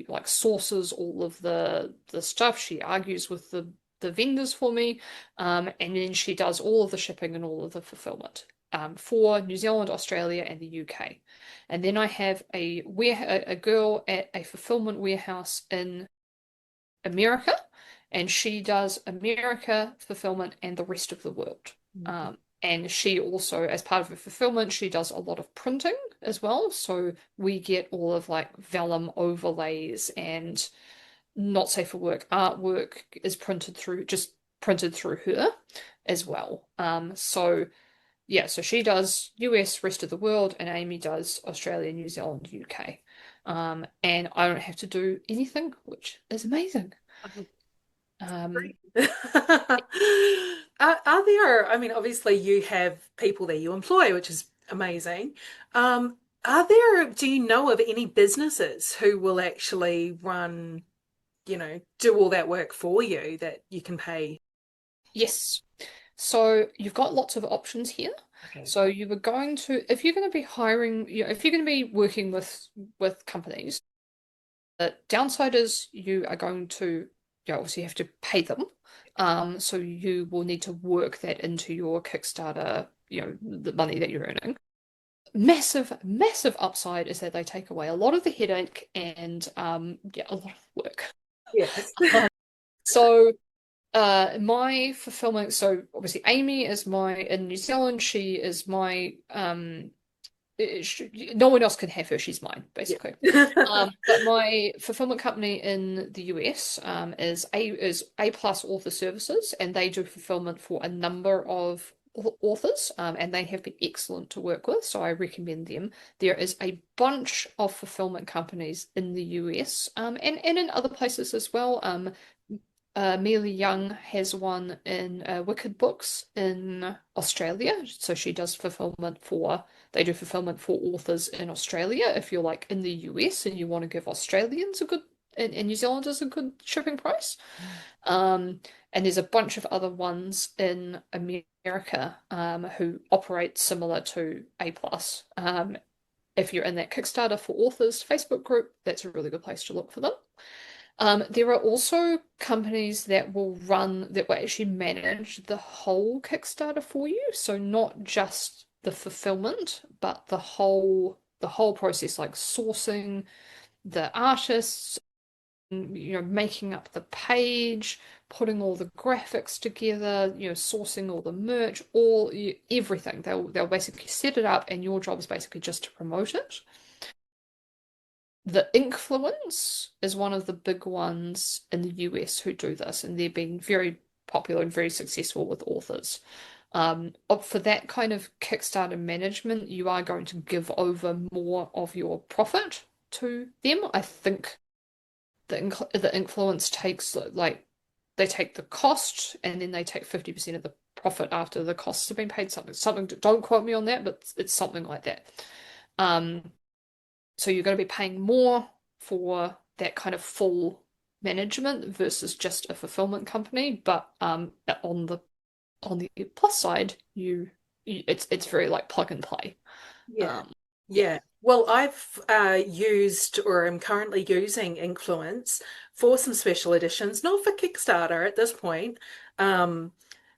Speaker 2: like sources all of the stuff. She argues with the vendors for me, and then she does all of the shipping and all of the fulfillment. For New Zealand, Australia, and the UK. And then I have a girl at a fulfillment warehouse in America, and she does America fulfillment and the rest of the world. And she also, as part of her fulfillment, she does a lot of printing as well. So we get all of like vellum overlays and not safe for work artwork is printed through her as well. So she does US, rest of the world, and Amy does Australia, New Zealand, UK. And I don't have to do anything, which is amazing.
Speaker 1: Oh,
Speaker 2: Um,
Speaker 1: great. Are there, I mean, obviously you have people that you employ, which is amazing. Are there, do you know of any businesses who will actually run, do all that work for you that you can pay?
Speaker 2: Yes. So you've got lots of options here.
Speaker 1: Okay.
Speaker 2: So you were going to, if you're going to be hiring, if you're going to be working with companies, the downside is you are going to, obviously have to pay them. So you will need to work that into your Kickstarter, the money that you're earning. Massive, massive upside is that they take away a lot of the headache and a lot of work.
Speaker 1: Yes.
Speaker 2: So my fulfillment, so obviously Amy is my in New Zealand, she is my no one else can have her, she's mine, basically.
Speaker 1: Yeah.
Speaker 2: But my fulfillment company in the US is A Plus Author Services, and they do fulfillment for a number of authors, and they have been excellent to work with, so I recommend them. There is a bunch of fulfillment companies in the US, and in other places as well. Amelia Young has one in Wicked Books in Australia. So she does they do fulfillment for authors in Australia. If you're like in the US and you want to give Australians and New Zealanders a good shipping price. Um, and there's a bunch of other ones in America who operate similar to A+. If you're in that Kickstarter for Authors Facebook group, that's a really good place to look for them. There are also companies that will actually manage the whole Kickstarter for you. So not just the fulfillment, but the whole process, like sourcing the artists, making up the page, putting all the graphics together, sourcing all the merch, everything. They'll basically set it up, and your job is basically just to promote it. The Influence is one of the big ones in the US who do this, and they've been very popular and very successful with authors. For that kind of Kickstarter management, you are going to give over more of your profit to them. I think the Influence takes like they take the cost and then they take 50% of the profit after the costs have been paid. Something. Don't quote me on that, but it's something like that. Um, so you're going to be paying more for that kind of full management versus just a fulfillment company. But on the plus side, it's very like plug and play.
Speaker 1: Yeah.
Speaker 2: Yeah.
Speaker 1: Yeah. Well, I've used or am currently using Influence for some special editions, not for Kickstarter at this point, um,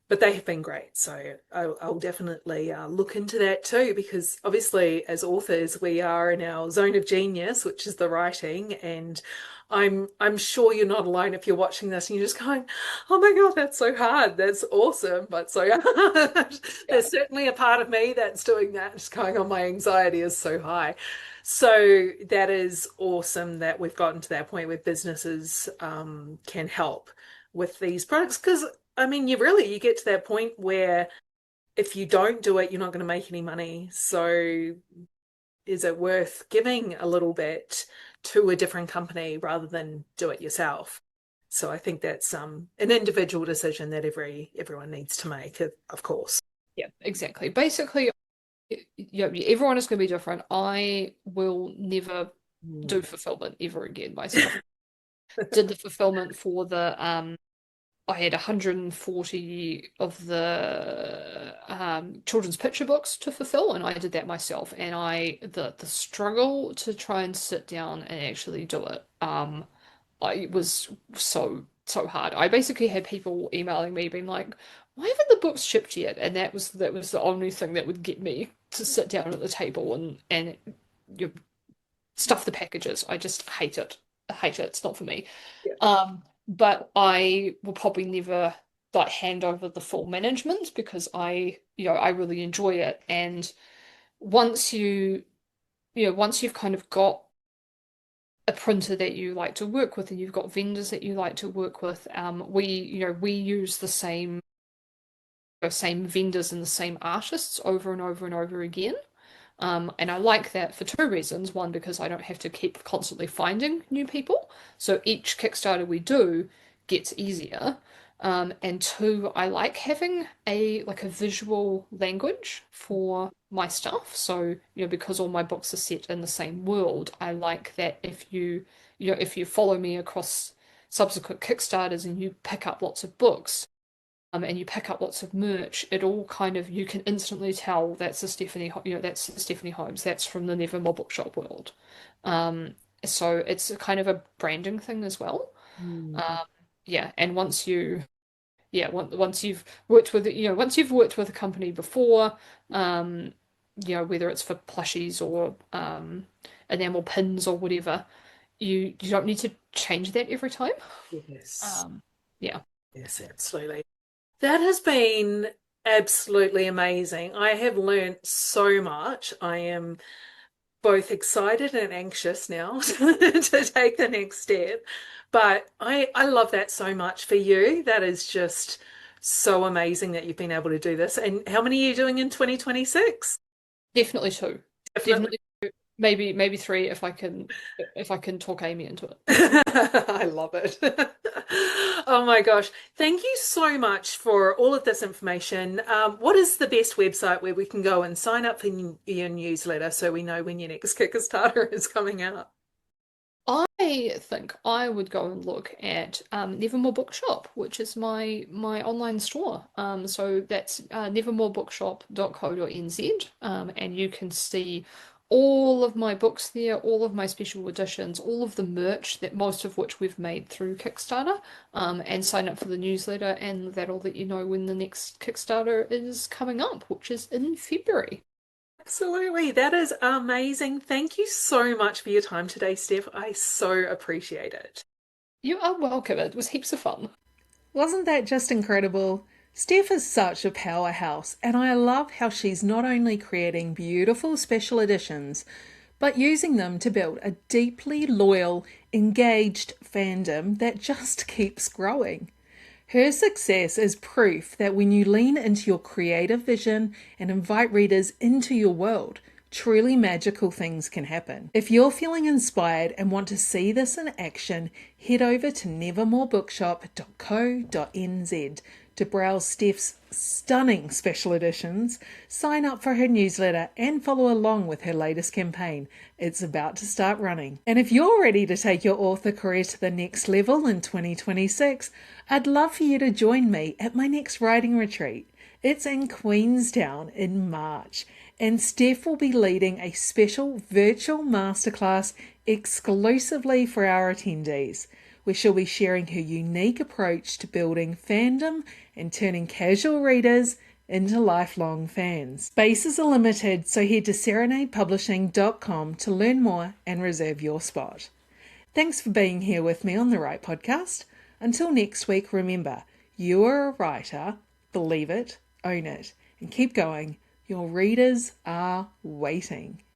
Speaker 1: but they have been great. So I'll definitely look into that too, because obviously, as authors, we are in our zone of genius, which is the writing, and I'm sure you're not alone if you're watching this and you're just going, "Oh my God, that's so hard. That's awesome, but so hard."
Speaker 2: Yeah.
Speaker 1: There's certainly a part of me that's doing that, just going, "Oh, my anxiety is so high." So that is awesome that we've gotten to that point where businesses can help with these products because I mean, you get to that point where if you don't do it, you're not going to make any money. So is it worth giving a little bit to a different company rather than do it yourself? So I think that's an individual decision that everyone needs to make, of course.
Speaker 2: Yeah, exactly. Basically, everyone is going to be different. I will never do
Speaker 1: Mm.
Speaker 2: fulfillment ever again myself. Did the fulfillment for I had 140 of the children's picture books to fulfill, and I did that myself. And the struggle to try and sit down and actually do it, it was so hard. I basically had people emailing me being like, "Why haven't the books shipped yet?" And that was the only thing that would get me to sit down at the table and you stuff the packages. I just hate it. I hate it. It's not for me.
Speaker 1: Yeah.
Speaker 2: But I will probably never like hand over the full management because I really enjoy it. And once once you've kind of got a printer that you like to work with and you've got vendors that you like to work with, we use the same vendors and the same artists over and over and over again. And I like that for two reasons. One, because I don't have to keep constantly finding new people. So each Kickstarter we do gets easier. And two, I like having a visual language for my stuff. So, because all my books are set in the same world, I like that if you follow me across subsequent Kickstarters and you pick up lots of books, and you pick up lots of merch, it all kind of you can instantly tell that's the Steffanie Holmes, that's from the Nevermore Bookshop world. Um, so it's a kind of a branding thing as well.
Speaker 1: Mm.
Speaker 2: Um, yeah, and once you've worked with once you've worked with a company before, um, whether it's for plushies or enamel pins or whatever, you don't need to change that every time.
Speaker 1: Yes.
Speaker 2: Um, yeah.
Speaker 1: Yes, absolutely. That has been absolutely amazing. I have learnt so much. I am both excited and anxious now to take the next step. But I love that so much for you. That is just so amazing that you've been able to do this. And how many are you doing in 2026?
Speaker 2: Definitely two.
Speaker 1: Definitely.
Speaker 2: Definitely maybe three if I can talk Amy into it.
Speaker 1: I love it. Oh my gosh. Thank you so much for all of this information. What is the best website where we can go and sign up for your newsletter so we know when your next Kickstarter is coming out?
Speaker 2: I think I would go and look at Nevermore Bookshop, which is my online store. So that's nevermorebookshop.co.nz, and you can see all of my books there, all of my special editions, all of the merch that most of which we've made through Kickstarter, and sign up for the newsletter, and that'll let you know when the next Kickstarter is coming up, which is in February.
Speaker 1: Absolutely. That is amazing. Thank you so much for your time today, Steph. I so appreciate it.
Speaker 2: You are welcome. It was heaps of fun.
Speaker 1: Wasn't that just incredible? Steph is such a powerhouse, and I love how she's not only creating beautiful special editions, but using them to build a deeply loyal, engaged fandom that just keeps growing. Her success is proof that when you lean into your creative vision and invite readers into your world, truly magical things can happen. If you're feeling inspired and want to see this in action, head over to nevermorebookshop.co.nz to browse Steph's stunning special editions, sign up for her newsletter, and follow along with her latest campaign. It's about to start running. And if you're ready to take your author career to the next level in 2026, I'd love for you to join me at my next writing retreat. It's in Queenstown in March, and Steph will be leading a special virtual masterclass exclusively for our attendees, where she'll be sharing her unique approach to building fandom and turning casual readers into lifelong fans. Spaces are limited, so head to serenadepublishing.com to learn more and reserve your spot. Thanks for being here with me on the Write Podcast. Until next week, remember, you are a writer, believe it, own it, and keep going. Your readers are waiting.